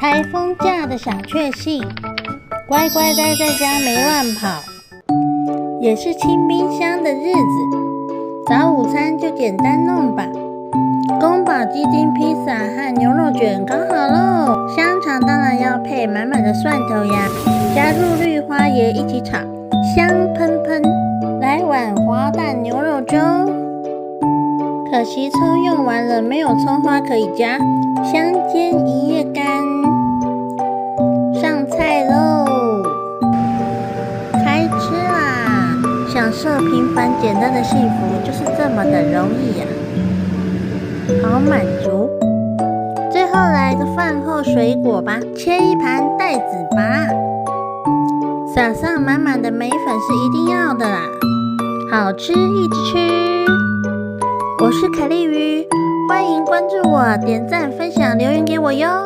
台风假的小确幸，乖乖待在家没乱跑，也是清冰箱的日子。早午餐就简单弄吧，宫保鸡丁披萨和牛肉卷搞好喽。香肠当然要配满满的蒜头呀，加入绿花椰一起炒，香喷喷。来碗滑蛋牛肉粥，可惜葱用完了，没有葱花可以加。香煎一夜干，上菜喽！开吃啦！享受平凡简单的幸福，就是这么的容易呀，好满足。最后来个饭后水果吧，切一盘带子芭，撒上满满的梅粉是一定要的啦，好吃一直吃。我是凯莉鱼，欢迎关注我，点赞、分享、留言给我哟。